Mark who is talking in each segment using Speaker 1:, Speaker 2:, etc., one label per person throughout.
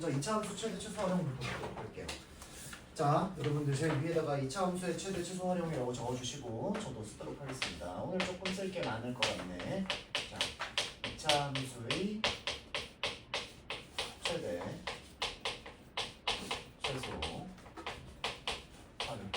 Speaker 1: 먼저 2차 함수 최대 최소 활용부터 보도록 할게요. 자, 여러분들 제일 위에다가 2차 함수의 최대 최소 활용이라고 적어주시고 저도 쓰도록 하겠습니다. 오늘 조금 쓸 게 많을 것 같네. 자, 2차 함수의 최대 최소 활용.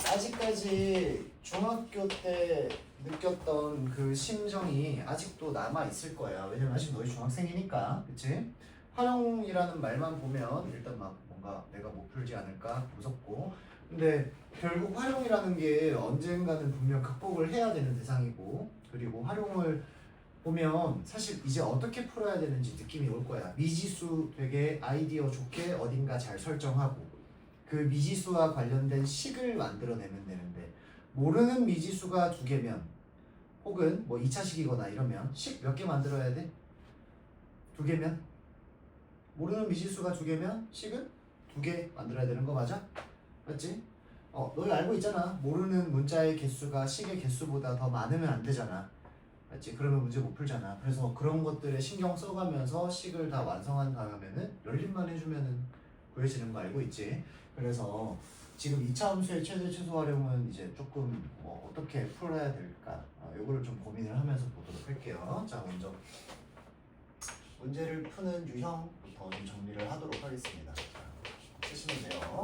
Speaker 1: 아직까지 중학교 때 느꼈던 그 심정이 아직도 남아 있을 거야. 왜냐면 아직 너희 중학생이니까, 그치? 활용이라는 말만 보면 일단 막 뭔가 내가 못 풀지 않을까 무섭고, 근데 결국 활용이라는 게 언젠가는 분명 극복을 해야 되는 대상이고, 그리고 활용을 보면 사실 이제 어떻게 풀어야 되는지 느낌이 올 거야. 미지수 되게 아이디어 좋게 어딘가 잘 설정하고 그 미지수와 관련된 식을 만들어내면 되는데, 모르는 미지수가 2개면 혹은 뭐 2차식이거나 이러면 식 몇 개 만들어야 돼? 2개면? 모르는 미지수가 2개면 식은 2개 만들어야 되는 거 맞아? 맞지? 너희 알고 있잖아. 모르는 문자의 개수가 식의 개수보다 더 많으면 안 되잖아. 맞지? 그러면 문제 못 풀잖아. 그래서 그런 것들에 신경 써가면서 식을 다 완성한 다음에는 열림만 해주면은 구해지는 거 알고 있지? 그래서 지금 2차 함수의 최대 최소 활용은 이제 조금 어떻게 풀어야 될까? 요거를 좀 고민을 하면서 보도록 할게요. 자, 먼저 문제를 푸는 유형부터 좀 정리를 하도록 하겠습니다. 자, 쓰시면 돼요.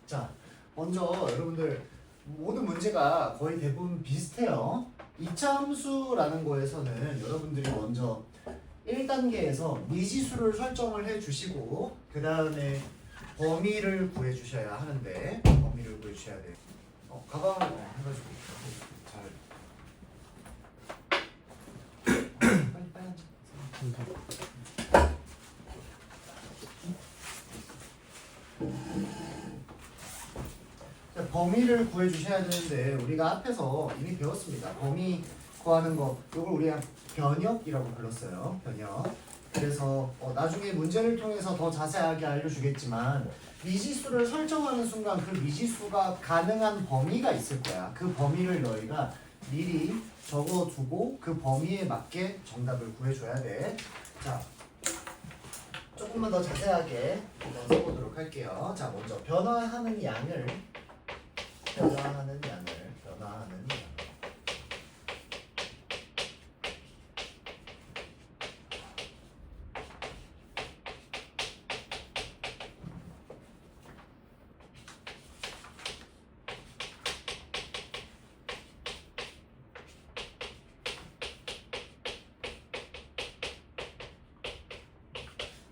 Speaker 1: 자, 먼저 여러분들 모든 문제가 거의 대부분 비슷해요. 2차 함수라는 거에서는 여러분들이 먼저 1단계에서 미지수를 설정을 해주시고 그 다음에 범위를 구해주셔야 하는데, 범위를 구해주셔야 돼요. 가방 해가지고 잘 빨리 앉아. 범위를 구해주셔야 되는데 우리가 앞에서 이미 배웠습니다. 범위 구하는 거, 이걸 우리가 변역이라고 불렀어요. 변역. 그래서 나중에 문제를 통해서 더 자세하게 알려주겠지만 미지수를 설정하는 순간 그 미지수가 가능한 범위가 있을 거야. 그 범위를 너희가 미리 적어두고 그 범위에 맞게 정답을 구해줘야 돼. 자, 조금만 더 자세하게 한번 써보도록 할게요. 자, 먼저 변화하는 양을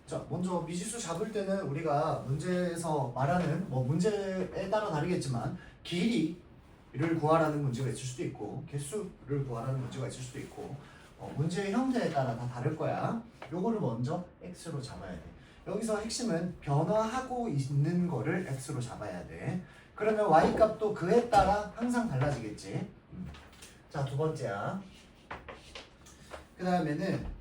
Speaker 1: 자, 먼저 미지수 잡을 때는 우리가 문제에서 말하는 문제에 따라 다르겠지만 길이를 구하라는 문제가 있을 수도 있고 개수를 구하라는 문제가 있을 수도 있고 문제의 형태에 따라 다 다를 거야. 요거를 먼저 x로 잡아야 돼. 여기서 핵심은 변화하고 있는 거를 x로 잡아야 돼. 그러면 y 값도 그에 따라 항상 달라지겠지. 자, 두 번째야. 그 다음에는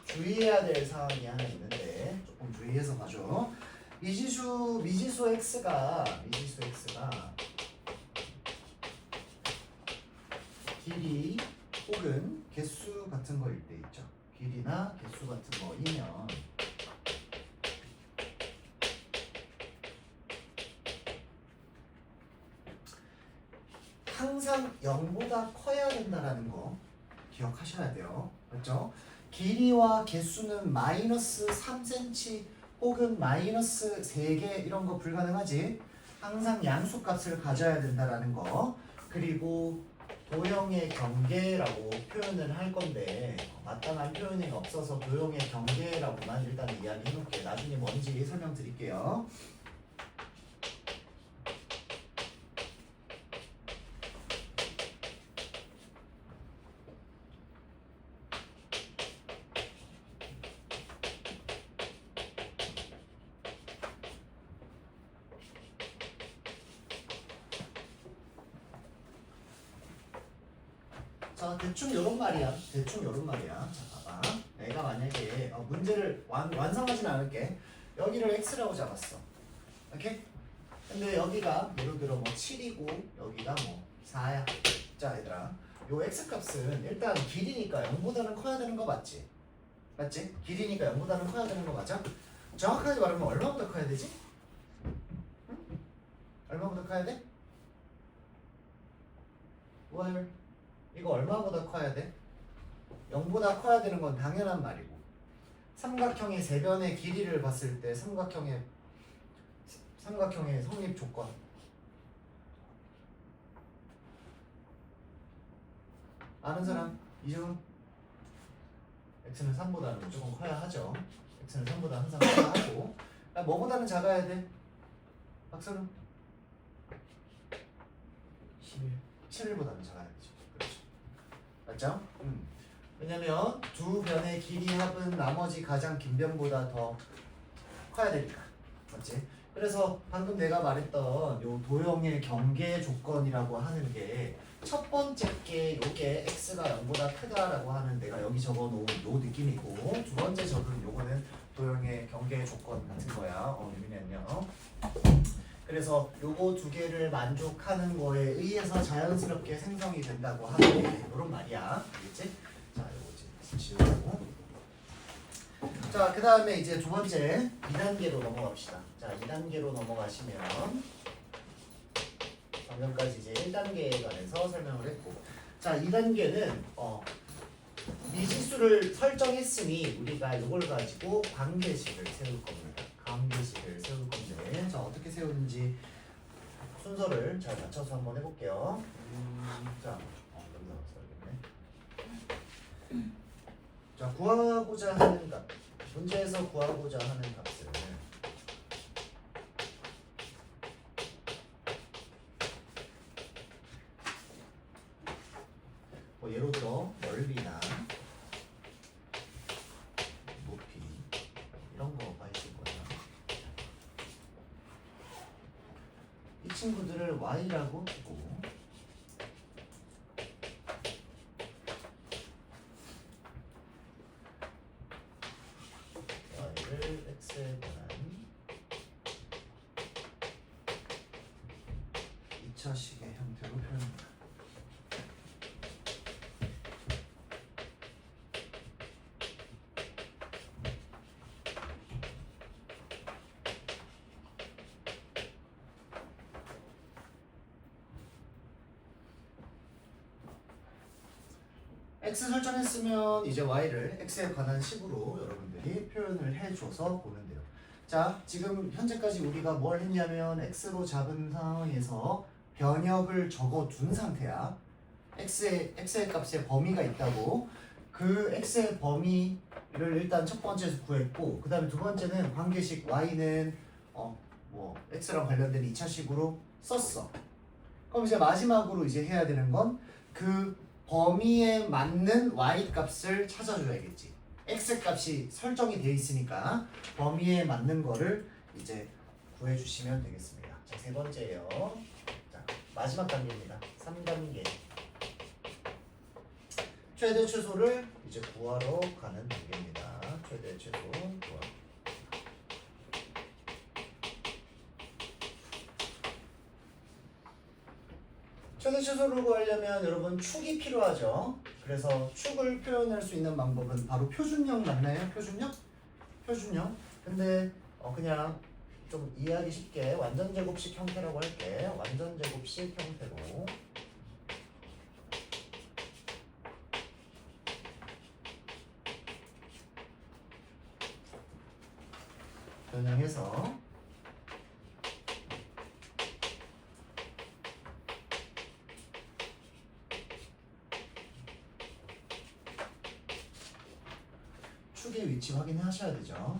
Speaker 1: 주의해야 될 사항이 하나 있는데 조금 주의해서 봐줘. 미지수 x가 길이 혹은 개수 같은 거일 때 있죠. 길이나 개수 같은 거이면 항상 0보다 커야 된다라는 거 기억하셔야 돼요. 맞죠? 길이와 개수는 마이너스 3cm 혹은 마이너스 3개 이런 거 불가능하지. 항상 양수값을 가져야 된다라는 거. 그리고 도형의 경계라고 표현을 할 건데 마땅한 표현이 없어서 도형의 경계라고만 일단 이야기해 놓을게요. 나중에 뭔지 설명드릴게요. 자, 대충 요런 말이야. 대충 요런 말이야. 자, 봐봐. 내가 만약에 문제를 완성하진 않을게. 여기를 x라고 잡았어. 오케이? 근데 여기가 예를 들어 뭐 7이고 여기가 뭐 4야. 자, 얘들아. 요 x 값은 일단 길이니까 0보다는 커야 되는 거 맞지? 맞지? 길이니까 0보다는 커야 되는 거 맞아? 정확하게 말하면 얼마보다 커야 되지? 응? 얼마보다 커야 돼? 월 이거 얼마보다 커야 돼? 0보다 커야 되는 건 당연한 말이고 삼각형의 세변의 길이를 봤을 때 삼각형의 성립 조건 아는 사람? 이중 x는 3보다는 무조건 커야 하죠. x는 3보다 항상 커야 하고 뭐보다는 작아야 돼? 박선우 11 7보다는 작아야 되죠. 그렇죠. 맞죠? 왜냐면 두 변의 길이 합은 나머지 가장 긴 변보다 더 커야 되니까. 맞지? 그래서 방금 내가 말했던 요 도형의 경계 조건이라고 하는 게 첫 번째 게 요게 x가 0보다 크다라고 하는 내가 여기 적어놓은 요 느낌이고 두 번째 적은 요거는 도형의 경계 조건 같은 거야. 유민이 안녕. 그래서 요거 두 개를 만족하는 거에 의해서 자연스럽게 생성이 된다고 하는 요런 말이야. 알겠지? 자, 요거 지우고. 자, 그 다음에 이제 두 번째 2단계로 넘어갑시다. 자, 2단계로 넘어가시면 방금까지 이제 1단계에 관해서 설명을 했고 자, 2단계는 미지수를 설정했으니 우리가 이걸 가지고 관계식을 세울 겁니다. 관계식을 세울 건데 자, 어떻게 세우는지 순서를 잘 맞춰서 한번 해볼게요. 자, 써야겠네. 자, 구하고자 하는 값 문제에서 구하고자 하는 값을 뭐 예를 들어 넓이나 높이 이런 거가 있을 거야. 이 친구들을 y라고 두고 y를 x에 관한 2차식의 형태로 표현합니다. x 설정했으면 이제 y를 x에 관한 식으로 여러분들이 표현을 해줘서 보면 돼요. 자, 지금 현재까지 우리가 뭘 했냐면 x로 잡은 상황에서 변역을 적어둔 상태야. x의 값의 범위가 있다고. 그 x의 범위를 일단 첫 번째에서 구했고 그 다음에 두 번째는 관계식 y는 뭐 x랑 관련된 2차식으로 썼어. 그럼 이제 마지막으로 이제 해야 되는 건 그 범위에 맞는 y 값을 찾아줘야겠지. x 값이 설정이 돼 있으니까 범위에 맞는 거를 이제 구해주시면 되겠습니다. 자, 세 번째예요. 자, 마지막 단계입니다. 3단계. 최대 최소를 이제 구하러 가는 단계입니다. 최대 최소 구하러. 최대 최소를 구하려면 여러분 축이 필요하죠. 그래서 축을 표현할 수 있는 방법은 바로 표준형 맞나요? 표준형? 표준형. 근데 그냥 좀 이해하기 쉽게 완전제곱식 형태라고 할게. 완전제곱식 형태로 변형해서 축의 위치 확인하셔야 되죠.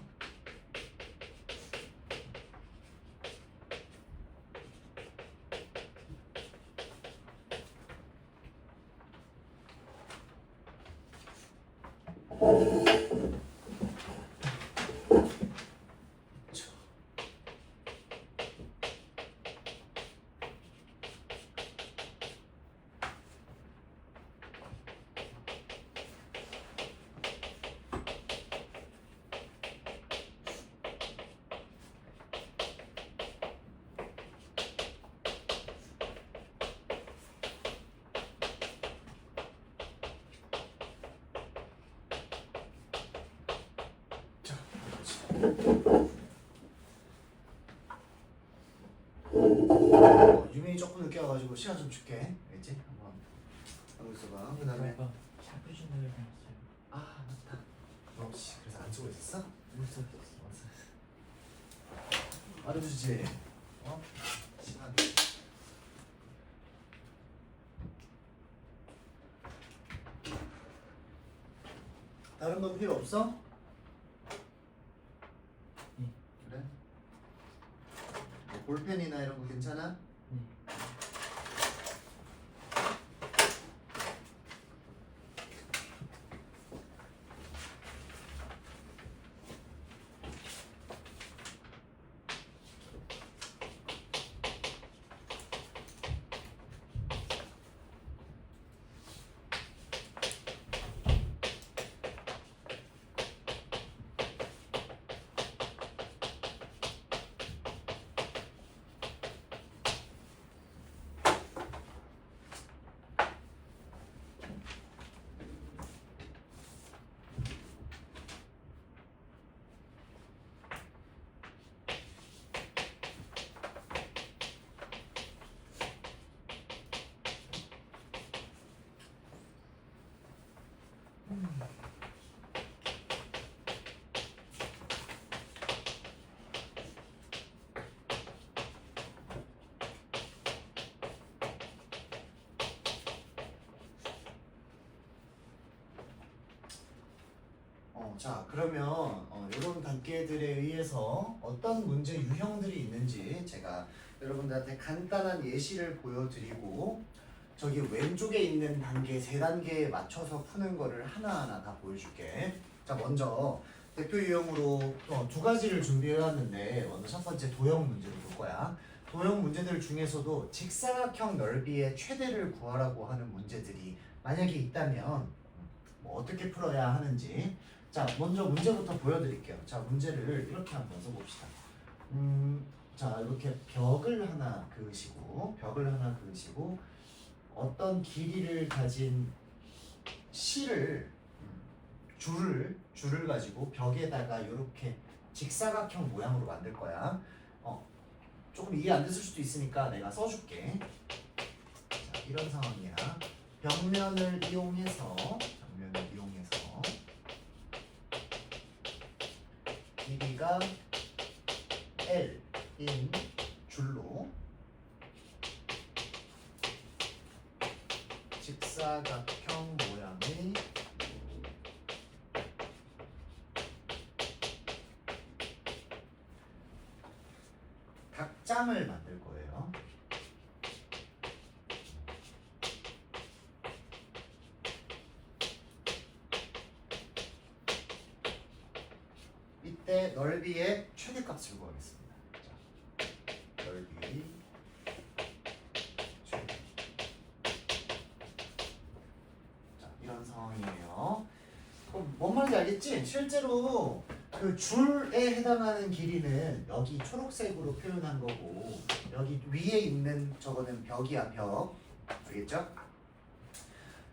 Speaker 1: 유민이 조금 늦게 와가지고 시간 좀 줄게. 알겠지? 한번 하고 있어봐. 그 다음에
Speaker 2: 샤프 준다고 했어요.
Speaker 1: 아 맞다. 너 씨, 그래서 안 쓰고 있었어?
Speaker 2: 못 썼어.
Speaker 1: 말해주지. 어? 시간. 다른 건 필요 없어?
Speaker 2: 네.
Speaker 1: 그래? 뭐 볼펜이나 이런 거 괜찮아?
Speaker 2: 네.
Speaker 1: 자 그러면 이런 단계들에 의해서 어떤 문제 유형들이 있는지 제가 여러분들한테 간단한 예시를 보여드리고 저기 왼쪽에 있는 단계 세 단계에 맞춰서 푸는 거를 하나하나 다 보여줄게. 자 먼저 대표 유형으로 두 가지를 준비해왔는데 먼저 첫 번째 도형 문제를 볼 거야. 도형 문제들 중에서도 직사각형 넓이의 최대를 구하라고 하는 문제들이 만약에 있다면 뭐 어떻게 풀어야 하는지. 자 먼저 문제부터 보여드릴게요. 자 문제를 이렇게 한번 써봅시다. 자 이렇게 벽을 하나 그으시고 어떤 길이를 가진 실을 줄을 가지고 벽에다가 이렇게 직사각형 모양으로 만들 거야. 조금 이해 안 됐을 수도 있으니까 내가 써줄게. 자 이런 상황이야. 벽면을 이용해서 길이가 L인 줄로 직사각형 모양의 닭장을 만들 거예요. 이때 넓이의 최대값을 구하겠습니다. 자, 넓이 최대. 자, 이런 상황이에요. 그럼 뭔 말인지 알겠지? 실제로 그 줄에 해당하는 길이는 여기 초록색으로 표현한 거고 여기 위에 있는 저거는 벽이야, 벽. 알겠죠?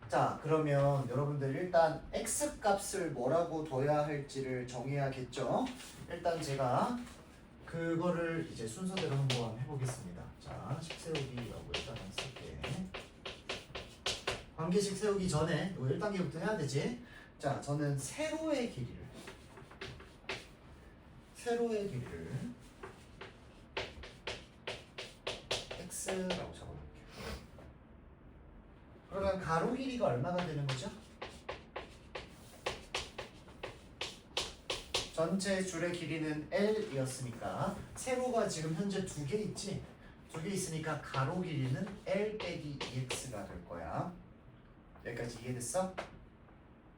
Speaker 1: 자 그러면 여러분들 일단 x값을 뭐라고 둬야 할지를 정해야겠죠. 일단 제가 그거를 이제 순서대로 한번 해보겠습니다. 자 식세우기라고 일단 쓸게. 관계식 세우기 전에 이거 1단계부터 해야 되지. 자 저는 세로의 길이를 x라고 잡아볼게요. 그러면 가로 길이가 얼마가 되는 거죠? 전체 줄의 길이는 L이었으니까 세로가 지금 현재 2개 있지? 2개 있으니까 가로 길이는 L 빼기 2x가 될 거야. 여기까지 이해됐어?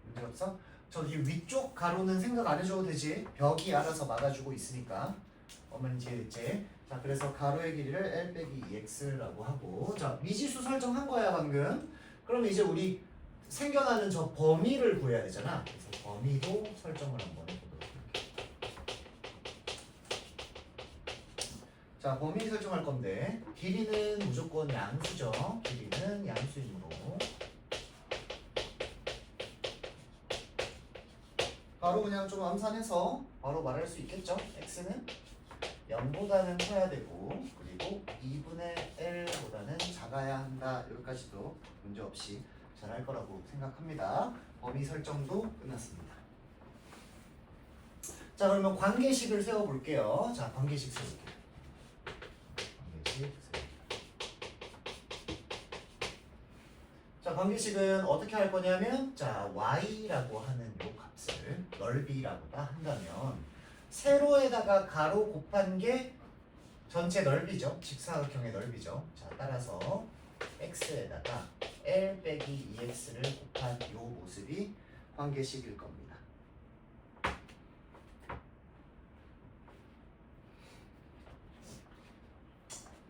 Speaker 1: 문제 없어? 저기 위쪽 가로는 생각 안 해줘도 되지? 벽이 알아서 막아주고 있으니까. 어머니 이해됐지? 자, 그래서 가로의 길이를 L 빼기 2x라고 하고, 자, 미지수 설정한 거야 방금. 그러면 이제 우리 생겨나는 저 범위를 구해야 되잖아. 그래서 범위도 설정을 한번 해보도록 할게요. 자, 범위 설정할 건데 길이는 무조건 양수죠. 길이는 양수이므로 바로 그냥 좀 암산해서 바로 말할 수 있겠죠. x는 0보다는 커야 되고, 그리고 2분의 1보다는 작아야 한다. 여기까지도 문제없이 잘 할 거라고 생각합니다. 범위 설정도 끝났습니다. 자, 그러면 관계식을 세워볼게요. 자, 관계식 세울게요. 관계식 세울게요. 자, 관계식은 어떻게 할 거냐면, 자, y라고 하는 요 값을 넓이라고다 한다면 세로에다가 가로 곱한 게 전체 넓이죠. 직사각형의 넓이죠. 자, 따라서 x에다가 L 빼기 2x를 곱한 요 모습이 관계식일 겁니다.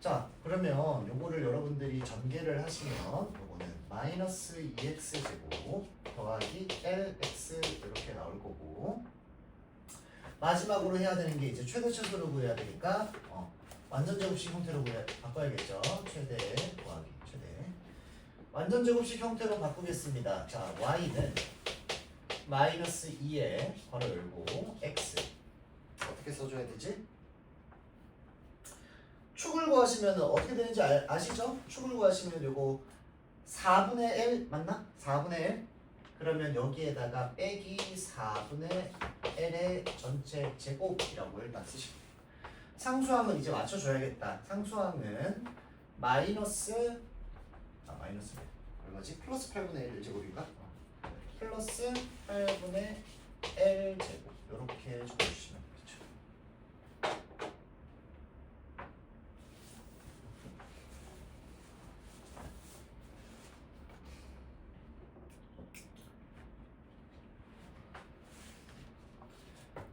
Speaker 1: 자, 그러면 요거를 여러분들이 전개를 하시면 요거는 마이너스 2x 제곱 더하기 lx 이렇게 나올 거고, 마지막으로 해야 되는 게 이제 최대 최소를 구해야 되니까 완전 제곱식 형태로 바꿔야겠죠. 최대 더하기 최대. 완전 제곱식 형태로 바꾸겠습니다. 자, y는 마이너스 2에 괄호 열고 x 어떻게 써줘야 되지? 축을 구하시면 어떻게 되는지 아시죠? 축을 구하시면 요거 4분의 L 맞나? 4분의 L? 그러면 여기에다가 빼기 4분의 L의 전체 제곱이라고 일단 쓰시고, 상수함은 이제 맞춰줘야겠다. 상수함은 마이너스 얼마지? 플러스 8분의 L 제곱인가? 플러스 8분의 L 제곱 이렇게 적어주시면 되죠.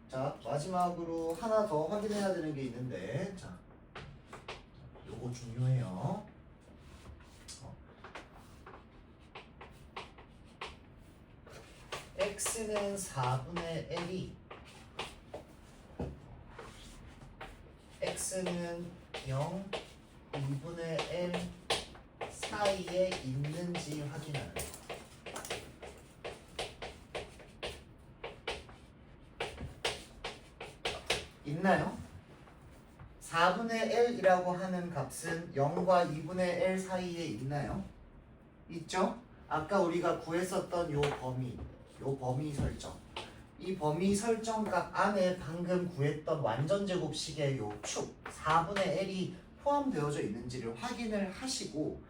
Speaker 1: 자, 마지막으로 하나 더 확인해야 되는 게 있는데, 자, 요거 중요해요. x는 4분의 L이 x는 0, 2분의 L 사이에 있는지 확인하는 거. 있나요? 4분의 L이라고 하는 값은 0과 2분의 L 사이에 있나요? 있죠? 아까 우리가 구했었던 요 범위 설정, 이 범위 설정 값 안에 방금 구했던 완전 제곱식의 요 축 4분의 L이 포함되어져 있는지를 확인을 하시고,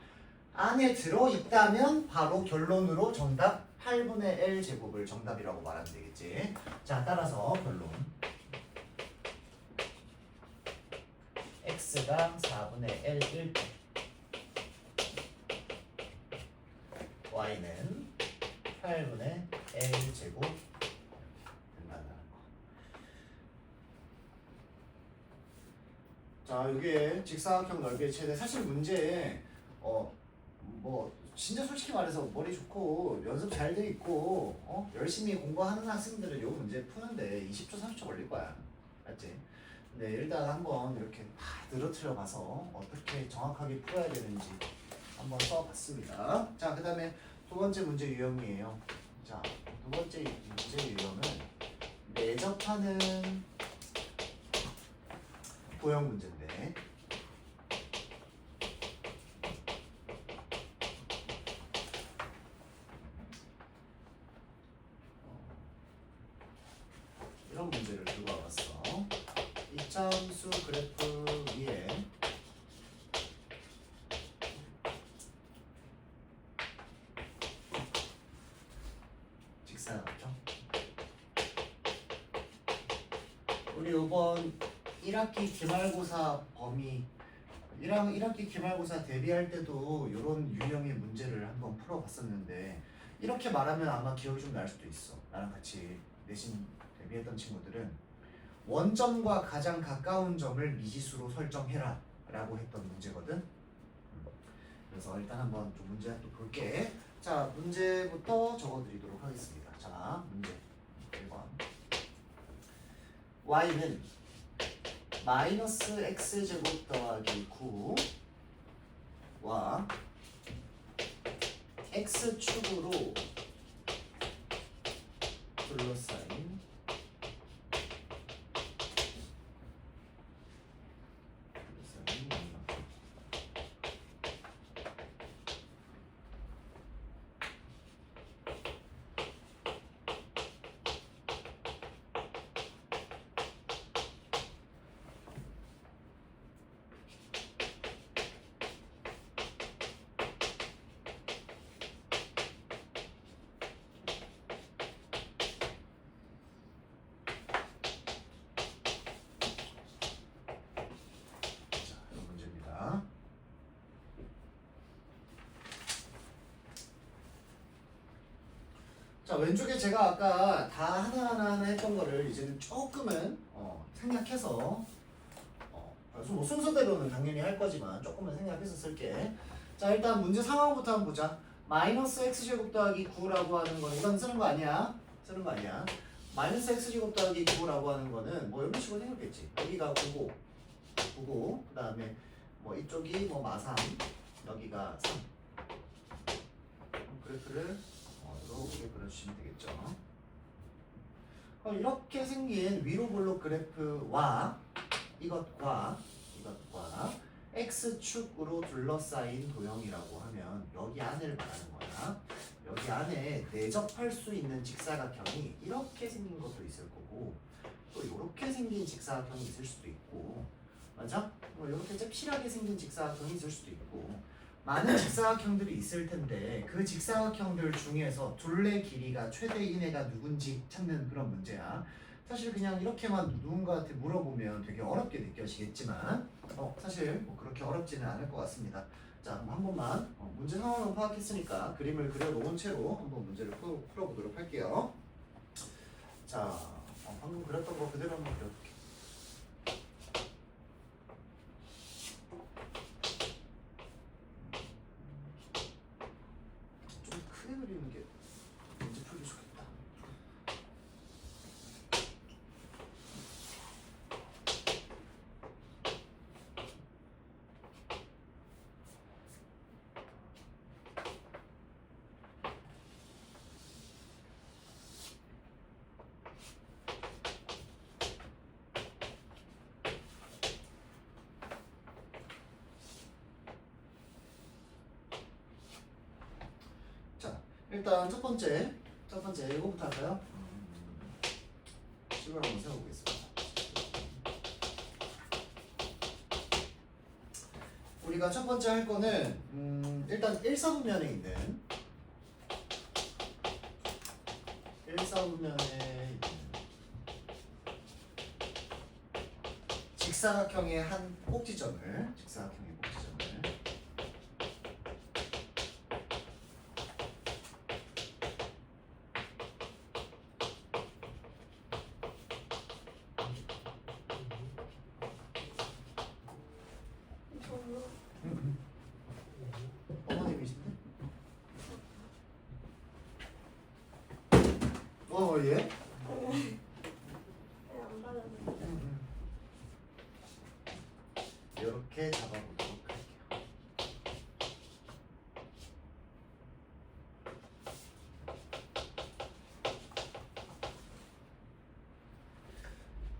Speaker 1: 안에 들어있다면 바로 결론으로 정답 8분의 L 제곱을 정답이라고 말하면 되겠지. 자, 따라서 결론 x가 4분의 L일 때 y는 8분의 L 제곱 된다는 거. 자, 이게 직사각형 넓이의 최대. 사실 문제에 뭐 진짜 솔직히 말해서 머리 좋고 연습 잘 돼 있고 열심히 공부하는 학생들은 요 문제 푸는데 20초 30초 걸릴 거야. 맞지? 근데 일단 한번 이렇게 다 늘어뜨려 봐서 어떻게 정확하게 풀어야 되는지 한번 써봤습니다. 자, 그 다음에 두 번째 문제 유형이에요. 자, 두 번째 문제 유형은 매접하는 도형 문제인데, 이런 문제를 들고 와봤어. 이차함수 그래프 위에 직사각형 우리 이번 1학기 기말고사 범위 1학기 기말고사 대비할 때도 이런 유형의 문제를 한번 풀어봤었는데 이렇게 말하면 아마 기억이 좀 날 수도 있어. 나랑 같이 내신 대비했던 친구들은 원점과 가장 가까운 점을 미지수로 설정해라 라고 했던 문제거든. 그래서 일단 한번 좀 문제 또 볼게. 자, 문제부터 적어드리도록 하겠습니다. 자, 문제 1번. y는 마이너스 x제곱 더하기 9와 x축으로 둘러싸인 자, 왼쪽에 제가 아까 다 하나하나 했던 거를 이제는 조금은 생략해서 그래서 뭐 순서대로는 당연히 할 거지만 조금은 생략해서 쓸게. 자, 일단 문제 상황부터 한번 보자. 마이너스 x제곱 더하기 9라고 하는 건 이건 쓰는 거 아니야? 쓰는 거 아니야. 마이너스 x제곱 더하기 9라고 하는 거는 뭐 이런 식으로 생각했지. 여기가 9고 그 다음에 뭐 이쪽이 뭐 마삼, 여기가 3. 그래프를 이렇게 그려주시면 되겠죠. 이렇게 생긴 위로 블록 그래프와 이것과 x축으로 둘러싸인 도형이라고 하면 여기 안을 말하는 거야. 여기 안에 내접할 수 있는 직사각형이 이렇게 생긴 것도 있을 거고 또 이렇게 생긴 직사각형이 있을 수도 있고, 맞아? 이렇게 잽실하게 생긴 직사각형이 있을 수도 있고 많은 직사각형들이 있을 텐데 그 직사각형들 중에서 둘레 길이가 최대인 애가 누군지 찾는 그런 문제야. 사실 그냥 이렇게만 누군가한테 물어보면 되게 어렵게 느껴지겠지만 사실 뭐 그렇게 어렵지는 않을 것 같습니다. 자, 그럼 한 번만 문제 상황을 파악했으니까 그림을 그려놓은 채로 한번 문제를 풀어보도록 할게요. 자, 방금 그렸던 거 그대로 한번 그려볼게요. 크게 그리는 게 문제 풀기 좋겠다. 자, 일단 첫 번째 이거부터 할까요? 식을 한번 세워보겠습니다. 우리가 첫 번째 할 거는 일단 1사분면에 있는 1사분면에 직사각형의 한 꼭지점을 어머님이신데? 예? 이렇게 잡아보도록 할게요.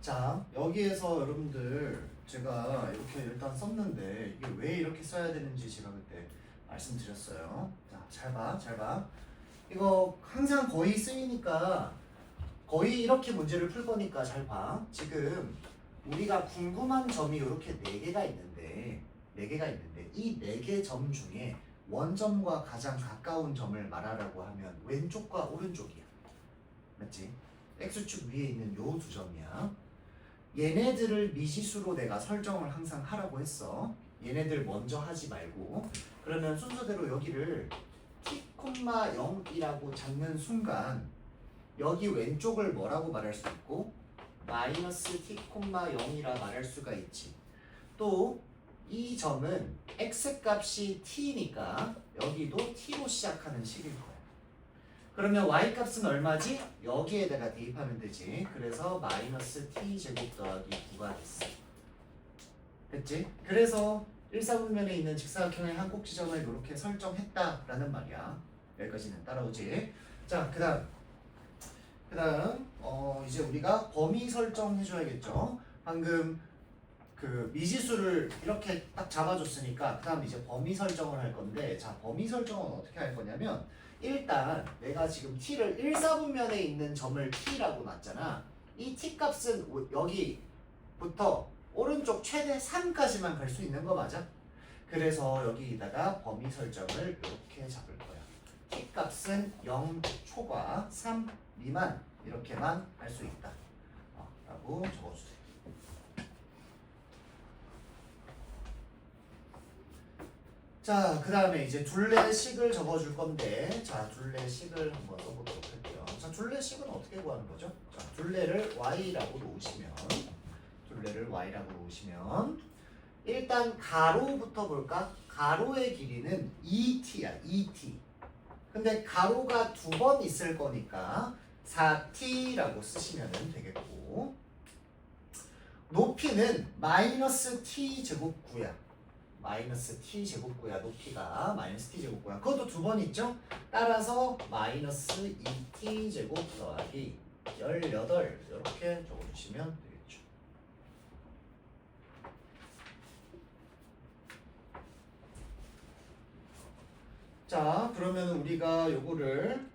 Speaker 1: 자, 여기에서 여러분들 제가 이렇게 일단 썼는데 이게 왜 이렇게 써야 되는지 제가 그때 말씀드렸어요. 자, 잘 봐. 이거 항상 거의 쓰이니까 거의 이렇게 문제를 풀 거니까 잘 봐. 지금 우리가 궁금한 점이 이렇게 4개가 있는데 이 4개 점 중에 원점과 가장 가까운 점을 말하라고 하면 왼쪽과 오른쪽이야. 맞지? X축 위에 있는 요 두 점이야. 얘네들을 미지수로 내가 설정을 항상 하라고 했어. 얘네들 먼저 하지 말고. 그러면 순서대로 여기를 t,0이라고 잡는 순간 여기 왼쪽을 뭐라고 말할 수 있고 마이너스 t,0이라 말할 수가 있지. 또 이 점은 x값이 t니까 여기도 t로 시작하는 식일 거야. 그러면 y값은 얼마지? 여기에다가 대입하면 되지. 그래서 마이너스 t제곱 더하기 9가 됐어. 됐지? 그래서 1사분면에 있는 직사각형의 한 꼭지점을 이렇게 설정했다라는 말이야. 여기까지는 따라오지. 자, 그 다음 이제 우리가 범위 설정해줘야겠죠. 방금 그 미지수를 이렇게 딱 잡아줬으니까 그 다음 이제 범위 설정을 할 건데, 자, 범위 설정은 어떻게 할 거냐면 일단 내가 지금 t를 1사분면에 있는 점을 t라고 놨잖아. 이 t 값은 여기부터 오른쪽 최대 3까지만 갈 수 있는 거 맞아? 그래서 여기다가 범위 설정을 이렇게 잡을 거야. t 값은 0 초과 3 미만 이렇게만 할 수 있다 라고 적어주세요. 자, 그 다음에 이제 둘레식을 적어줄 건데, 자, 둘레식을 한번 써보도록 할게요. 자, 둘레식은 어떻게 구하는 거죠? 자, 둘레를 y라고 놓으시면 일단 가로부터 볼까? 가로의 길이는 2t야, 2t. 근데 가로가 2번 있을 거니까 4t라고 쓰시면 되겠고, 높이는 마이너스 t제곱구야. 마이너스 t제곱구야. 높이가 마이너스 t제곱구야. 그것도 2번 있죠? 따라서 마이너스 2t제곱 더하기 18 이렇게 적어주시면 되겠죠. 자, 그러면 우리가 요거를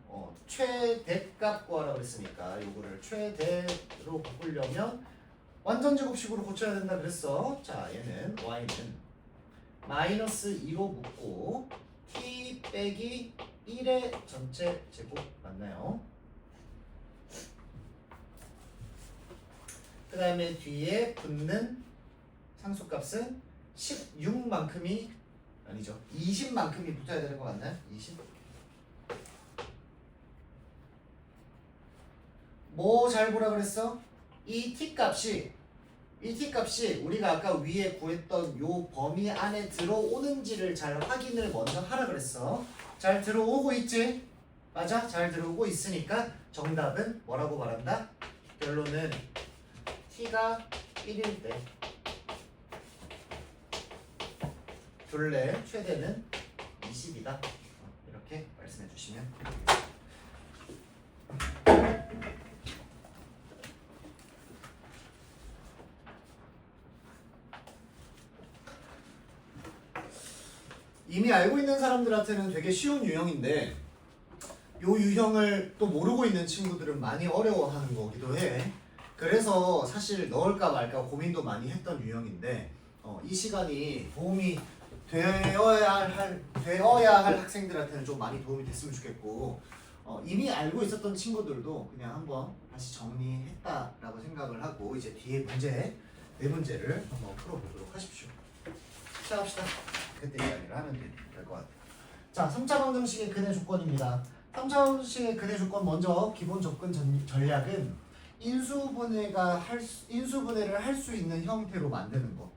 Speaker 1: 최대값 구하라고 했으니까 요거를 최대로 바꾸려면 완전 제곱식으로 고쳐야 된다 그랬어. 자, 얘는 y는 마이너스 2로 묶고 t 빼기 1의 전체 제곱 맞나요? 그 다음에 뒤에 붙는 상수값은 16만큼이 아니죠. 20만큼이 붙어야 되는 거 맞나요? 20? 뭐 잘 보라 그랬어? 이 t값이 우리가 아까 위에 구했던 요 범위 안에 들어오는지를 잘 확인을 먼저 하라 그랬어. 잘 들어오고 있지? 맞아? 잘 들어오고 있으니까 정답은 뭐라고 말한다? 결론은 t가 1일 때 둘레 최대는 20이다. 이렇게 말씀해 주시면 되겠습니다. 이미 알고 있는 사람들한테는 되게 쉬운 유형인데 요 유형을 또 모르고 있는 친구들은 많이 어려워하는 거기도 해. 그래서 사실 넣을까 말까 고민도 많이 했던 유형인데 이 시간이 도움이 되어야 할 학생들한테는 좀 많이 도움이 됐으면 좋겠고 이미 알고 있었던 친구들도 그냥 한번 다시 정리했다라고 생각을 하고 이제 뒤에 네 문제를 한번 풀어보도록 하십시오. 시작합시다. 그때 이야기를 하면 될 것 같아요. 자, 3차 방정식의 근해 조건입니다. 3차 방정식의 근해 조건 먼저 기본 접근 전략은 인수분해를 할 수 있는 형태로 만드는 거.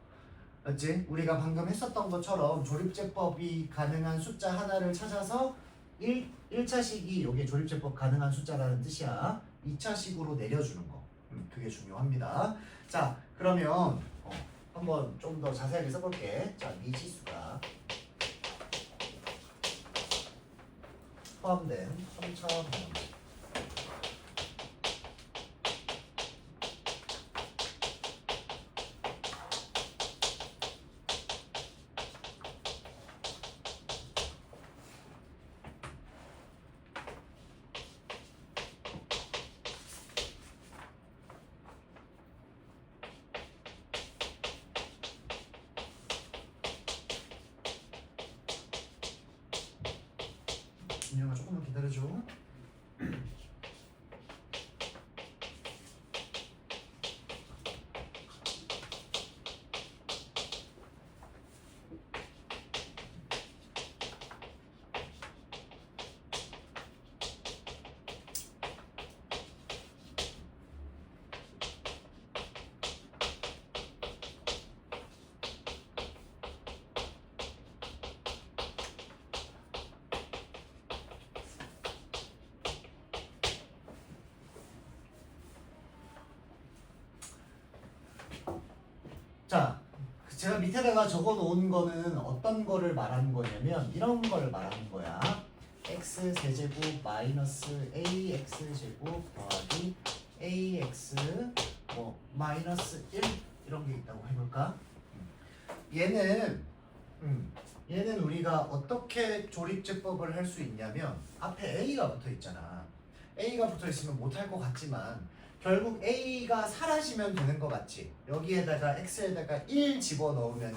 Speaker 1: 맞지? 우리가 방금 했었던 것처럼 조립제법이 가능한 숫자 하나를 찾아서 1차식이 여기 조립제법 가능한 숫자라는 뜻이야. 2차식으로 내려주는 거. 그게 중요합니다. 자, 그러면 한번 좀 더 자세하게 써볼게. 자, 미지수가 포함된 3차 방정식. 준영아 조금만 기다려줘. 자, 제가 밑에다가 적어 놓은 거는 어떤 거를 말하는 거냐면 이런 거를 말하는 거야. x 세제곱 마이너스 ax 제곱 더하기 ax 뭐 마이너스 1 이런 게 있다고 해볼까? 얘는 얘는 우리가 어떻게 조립제법을 할 수 있냐면 앞에 a가 붙어 있잖아. a가 붙어 있으면 못할 것 같지만 결국 a가 사라지면 되는 거 맞지? 여기에다가 x에다가 1 집어넣으면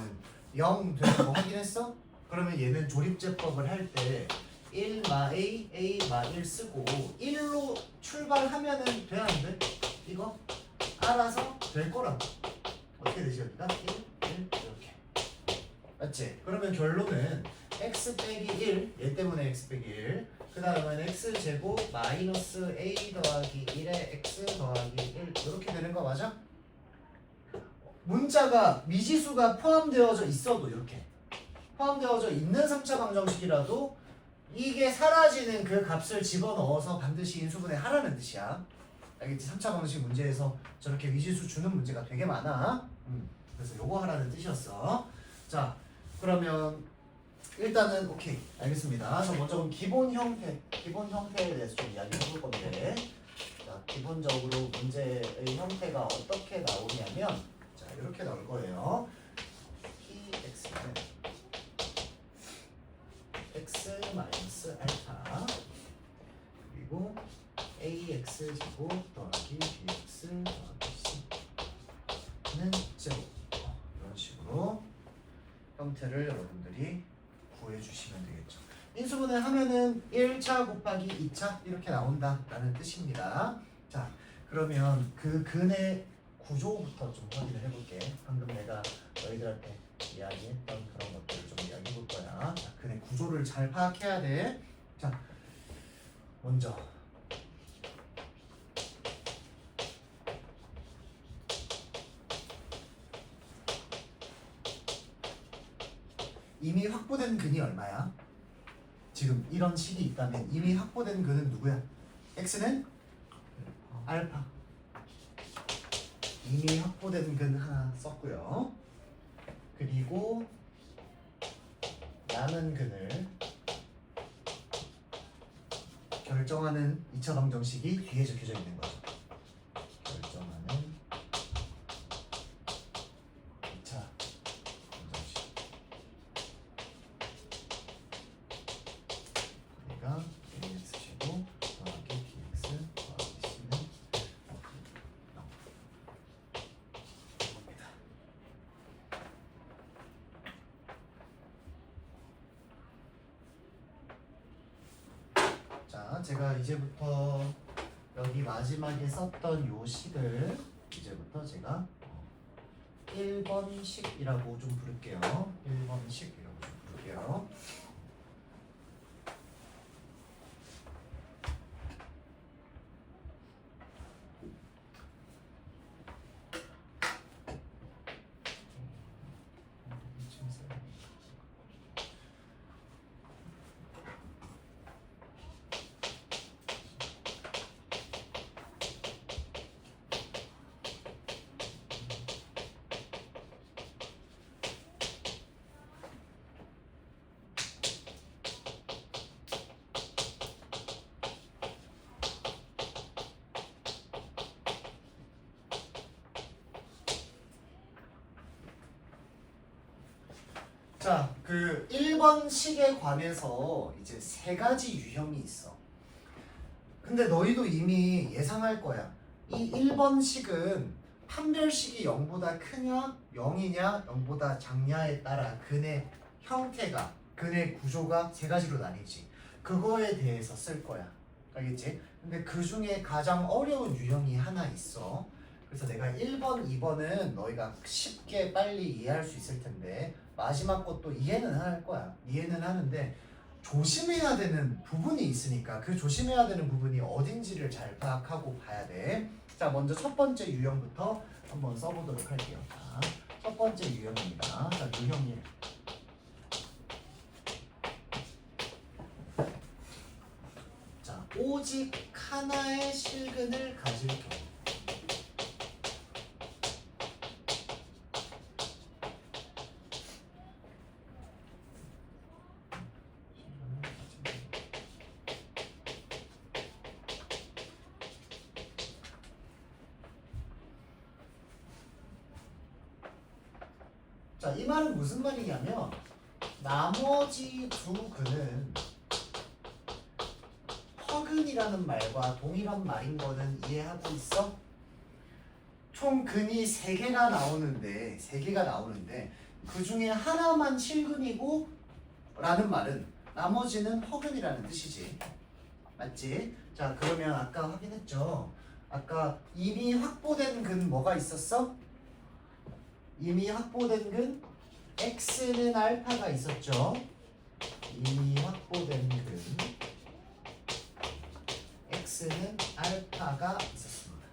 Speaker 1: 0 되는 거 확인했어? 그러면 얘는 조립제법을 할 때 1 마 a, a 마 1 쓰고 1로 출발하면은 돼 안 돼? 이거 알아서 될 거라고. 어떻게 되지 여기가? 1, 1 이렇게. 맞지? 그러면 결론은 x 빼기 1, 얘 때문에 x 빼기 1. 그 다음은 x제곱 마이너스 a 더하기 1에 x 더하기 1 이렇게 되는 거 맞아? 문자가 미지수가 포함되어져 있어도 이렇게 포함되어져 있는 3차 방정식이라도 이게 사라지는 그 값을 집어넣어서 반드시 인수분해 하라는 뜻이야. 알겠지? 3차 방정식 문제에서 저렇게 미지수 주는 문제가 되게 많아. 그래서 요거 하라는 뜻이었어. 자, 그러면 일단은 오케이 알겠습니다. 저 먼저 그럼 기본 형태에 대해서 좀 이야기 해볼 건데, 자 기본적으로 문제의 형태가 어떻게 나오냐면 자 이렇게 나올 거예요. px는 x 마이너스 알파 그리고 ax 제곱 더하기 bx 더하기 c는 제곱 이런 식으로 형태를 여러분들이 구해주시면 되겠죠. 인수분해 하면은 1차 곱하기 2차 이렇게 나온다라는 뜻입니다. 자, 그러면 그 근의 구조부터 좀 확인을 해볼게. 방금 내가 너희들한테 이야기했던 그런 것들을 좀 이야기해볼 거야. 자, 근의 구조를 잘 파악해야 돼. 자, 먼저 이미 확보된 근이 얼마야? 지금 이런 식이 있다면 이미 확보된 근은 누구야? x는 알파. 이미 확보된 근 하나 썼고요. 그리고 남은 근을 결정하는 2차 방정식이 뒤에 적혀져 있는 거죠. 결정하는 2차 방정식. 얘가 ax제곱 더하기 bx 더하기 c는 0입니다. 자, 제가 이제부터 여기 마지막에 썼던 요 식을 이제부터 제가 1번식이라고 좀 부를게요. 1번식이라고 좀 부를게요. 자, 그 1번 식에 관해서 이제 세 가지 유형이 있어. 근데 너희도 이미 예상할 거야. 이 1번 식은 판별식이 0보다 크냐, 0이냐, 0보다 작냐에 따라 근의 형태가, 근의 구조가 세 가지로 나뉘지. 그거에 대해서 쓸 거야. 알겠지? 근데 그 중에 가장 어려운 유형이 하나 있어. 그래서 내가 1번, 2번은 너희가 쉽게 빨리 이해할 수 있을 텐데 마지막 것도 이해는 할 거야. 이해는 하는데 조심해야 되는 부분이 있으니까 그 조심해야 되는 부분이 어딘지를 잘 파악하고 봐야 돼. 자, 먼저 첫 번째 유형부터 한번 써보도록 할게요. 자, 첫 번째 유형입니다. 자, 유형 1. 자, 오직 하나의 실근을 가질 경우. 자, 이 말은 무슨 말이냐면 나머지 두 근은 허근이라는 말과 동일한 말인 거는 이해하고 있어? 총 근이 3개가 나오는데 그 중에 하나만 실근이고 라는 말은 나머지는 허근이라는 뜻이지. 맞지? 자, 그러면 아까 확인했죠? 아까 이미 확보된 근 뭐가 있었어? 이미 확보된 근 x는 알파가 있었죠? 이미 확보된 근 x는 알파가 있었습니다.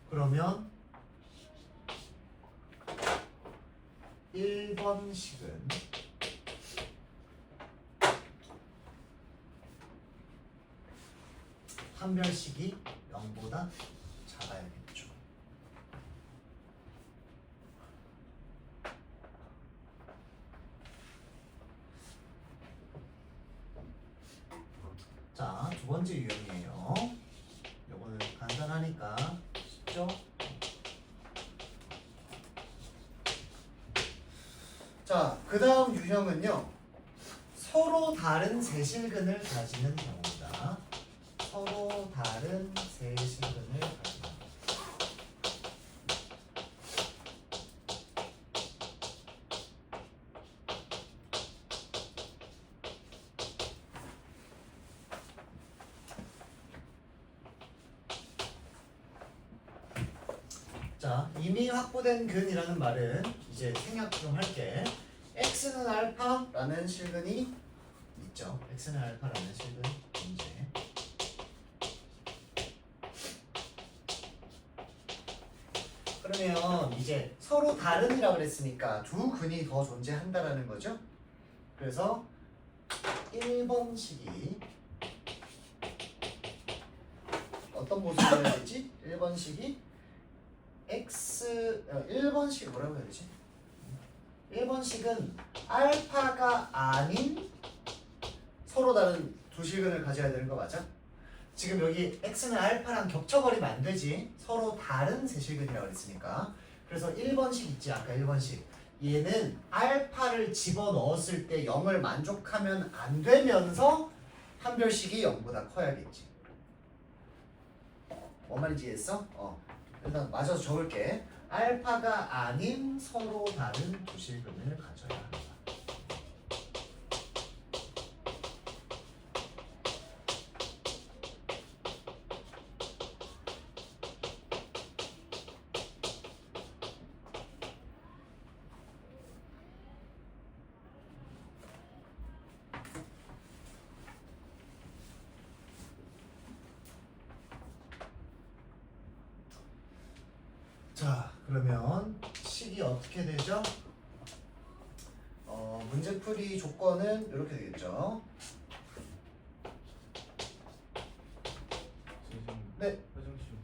Speaker 1: 그러면 1번식은 판별식이 0보다 작아야겠죠. 자, 두 번째 유형이에요. 요거는 간단하니까 쉽죠? 자, 그 다음 유형은요. 서로 다른 세실근을 가지는 경우입니다. 서로 다른 세실근을 가지는 경우. 자, 이미 확보된 근이라는 말은 이제 생략 좀 할게. x는 알파라는 실근이 있죠. x는 알파라는 실근 문제. 그러면 이제 서로 다른이라고 그랬으니까 두 근이 더 존재한다라는 거죠. 그래서 1번식이 어떤 모습이어야 되지? 1번식이 x 1번식 뭐라고 해야 되지? 1번식은 알파가 아닌 서로 다른 두 실근을 가져야 되는 거 맞아? 지금 여기 x는 알파랑 겹쳐버리면 안 되지. 서로 다른 세실근이라고 했으니까. 그래서 1번식 있지, 아까 1번식. 얘는 알파를 집어넣었을 때 0을 만족하면 안 되면서 판별식이 0보다 커야겠지. 뭔 말인지 이해했어? 일단 맞아서 적을게. 알파가 아닌 서로 다른 두 실근을 가져야 한다. 자, 그러면 식이 어떻게 되죠? 문제풀이 조건은 이렇게 되겠죠. 네.
Speaker 2: 화장실.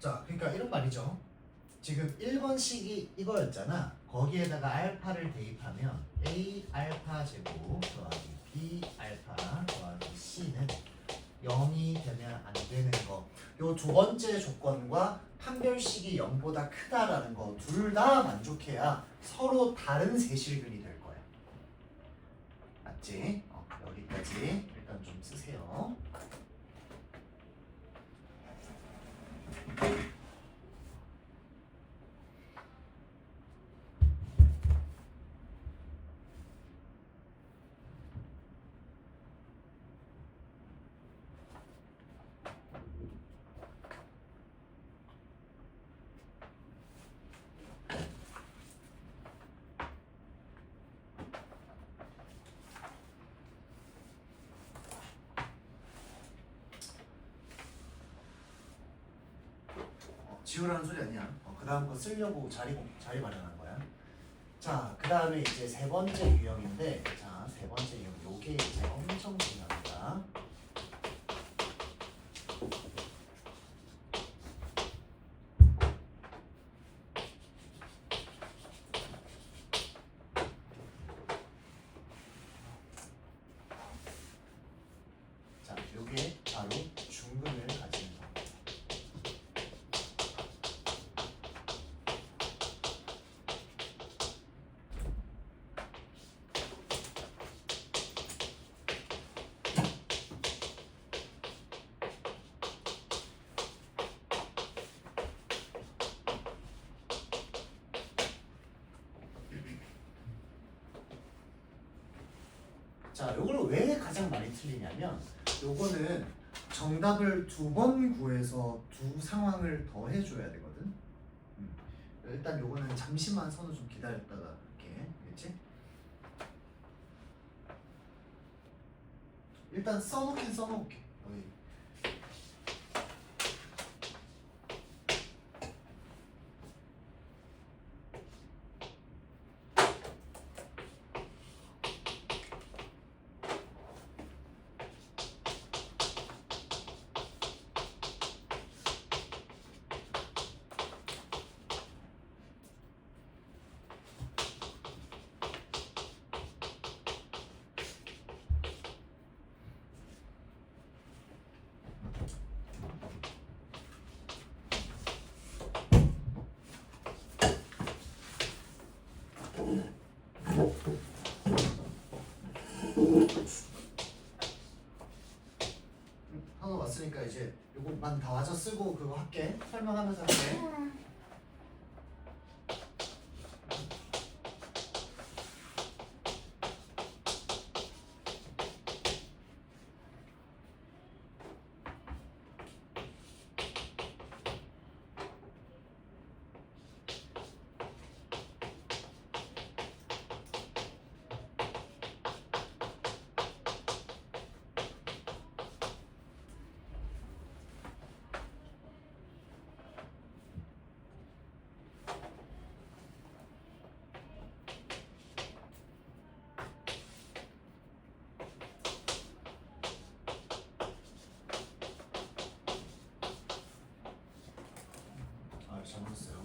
Speaker 2: 자, 그러니까 이런 말이죠. 지금 1번식이 이거였잖아.
Speaker 1: 거기에다가 알파를 대입하면 A 알파 제곱 더하기 B 알파 더하기 C는 0이 되면 안 되는 거. 요 두 번째 조건과 판별식이 0보다 크다라는 거 둘 다 만족해야 서로 다른 세실근이 될 거야. 맞지? 여기까지 일단 좀 쓰세요. 지우라는 소리 아니야. 그 다음 거 쓰려고 자리 마련한 거야. 자, 그 다음에 이제 세 번째 유형인데, 자, 세 번째 유형, 요게 이제 엄청 중요합니다. 자, 요게 바로 중근을 가지는 거. 자, 요걸 왜 가장 많이 틀리냐면 요거는 정답을 두 번 구해서 두 상황을 더 해줘야 되거든. 일단 요거는 잠시만 선우 좀 기다렸다가 이렇게 알겠지? 일단 써놓긴 써놓을게. 여기. 한번 왔으니까 이제 요거만 다 와서 쓰고 그거 할게. 설명하면서 할게. 잘못했어요.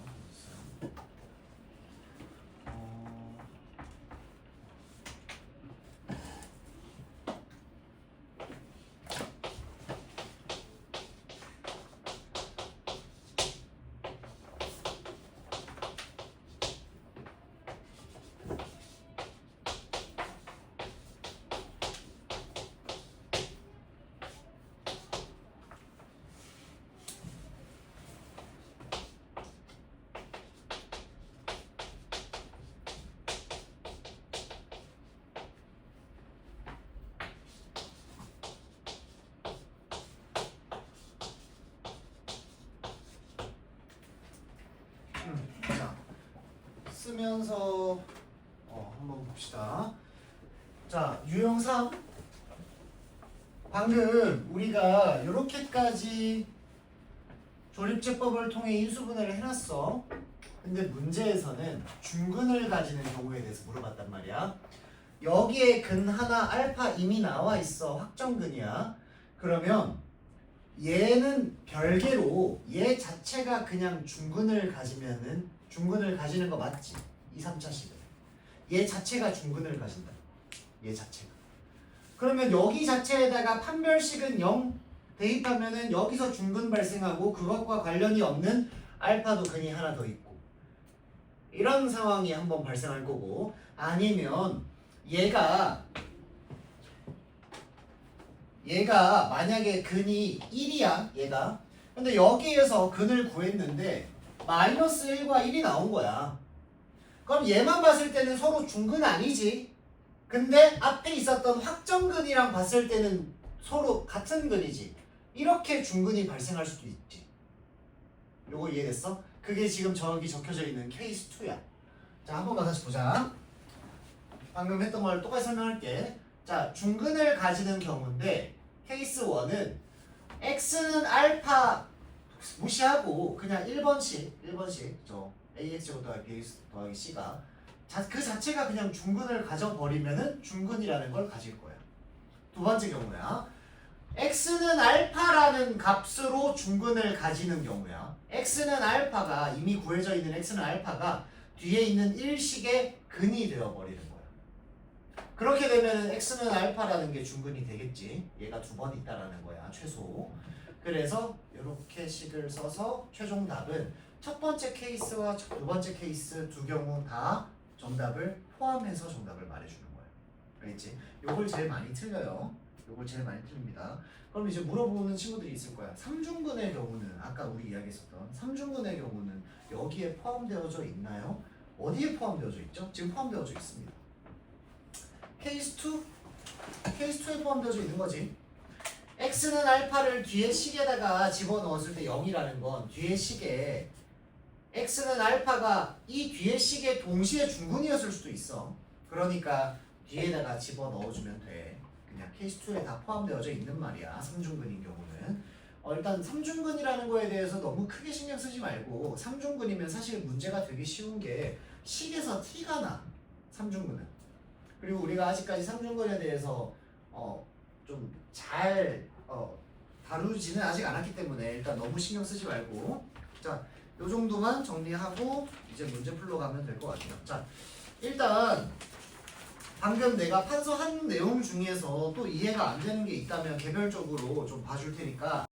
Speaker 1: 자, 쓰면서 한번 봅시다. 자, 유형 3. 방금 우리가 이렇게까지 조립제법을 통해 인수분해를 해놨어. 근데 문제에서는 중근을 가지는 경우에 대해서 물어봤단 말이야. 여기에 근 하나 알파 이미 나와 있어. 확정근이야. 그러면 얘는 별개로 얘 자체가 그냥 중근을 가지면은 중근을 가지는 거 맞지? 2, 3차식은. 얘 자체가 중근을 가진다. 얘 자체가. 그러면 여기 자체에다가 판별식은 0 대입하면은 여기서 중근 발생하고 그것과 관련이 없는 알파도 근이 하나 더 있고 이런 상황이 한번 발생할 거고 아니면 얘가 만약에 근이 1이야 얘가 근데 여기에서 근을 구했는데 마이너스 1과 1이 나온 거야. 그럼 얘만 봤을 때는 서로 중근 아니지. 근데 앞에 있었던 확정근이랑 봤을 때는 서로 같은 근이지. 이렇게 중근이 발생할 수도 있지. 요거 이해됐어? 그게 지금 저기 적혀져 있는 케이스 2야. 자, 한 번만 다시 보자. 방금 했던 걸 똑같이 설명할게. 자, 중근을 가지는 경우인데 케이스 1은 x는 알파 무시하고 그냥 1번씩 저 ax제곱 더하기 bx 더하기 c가 그 자체가 그냥 중근을 가져버리면은 중근이라는 걸 가질 거야. 두 번째 경우야. x는 알파라는 값으로 중근을 가지는 경우야. x는 알파가 이미 구해져 있는 x는 알파가 뒤에 있는 일식의 근이 되어버리는 거야. 그렇게 되면 x는 알파라는 게 중근이 되겠지. 얘가 두 번 있다라는 거야. 최소. 그래서 이렇게 식을 써서 최종 답은 첫 번째 케이스와 두 번째 케이스 두 경우 다 정답을 포함해서 정답을 말해주는 거야. 알겠지? 요걸 제일 많이 틀려요. 요걸 제일 많이 틀립니다. 그럼 이제 물어보는 친구들이 있을 거야. 삼중근의 경우는 아까 우리 이야기했었던 삼중근의 경우는 여기에 포함되어져 있나요? 어디에 포함되어져 있죠? 지금 포함되어져 있습니다. 케이스 2? 케이스 2에 포함되어져 있는 거지. x는 알파를 뒤에 식에다가 집어넣었을 때 0이라는 건 뒤에 식에 x는 알파가 이 뒤에 식에 동시에 중근이었을 수도 있어. 그러니까 뒤에다가 집어넣어주면 돼. 그냥 케이스 2에 다 포함되어져 있는 말이야. 3중근인 경우는. 일단 3중근이라는 거에 대해서 너무 크게 신경 쓰지 말고 3중근이면 사실 문제가 되게 쉬운 게 식에서 t가 나. 3중근은. 그리고 우리가 아직까지 3중근에 대해서 좀 잘 다루지는 아직 않았기 때문에 일단 너무 신경 쓰지 말고 자, 요 정도만 정리하고 이제 문제 풀러 가면 될 것 같아요. 자, 일단 방금 내가 판서한 내용 중에서 또 이해가 안 되는 게 있다면 개별적으로 좀 봐줄 테니까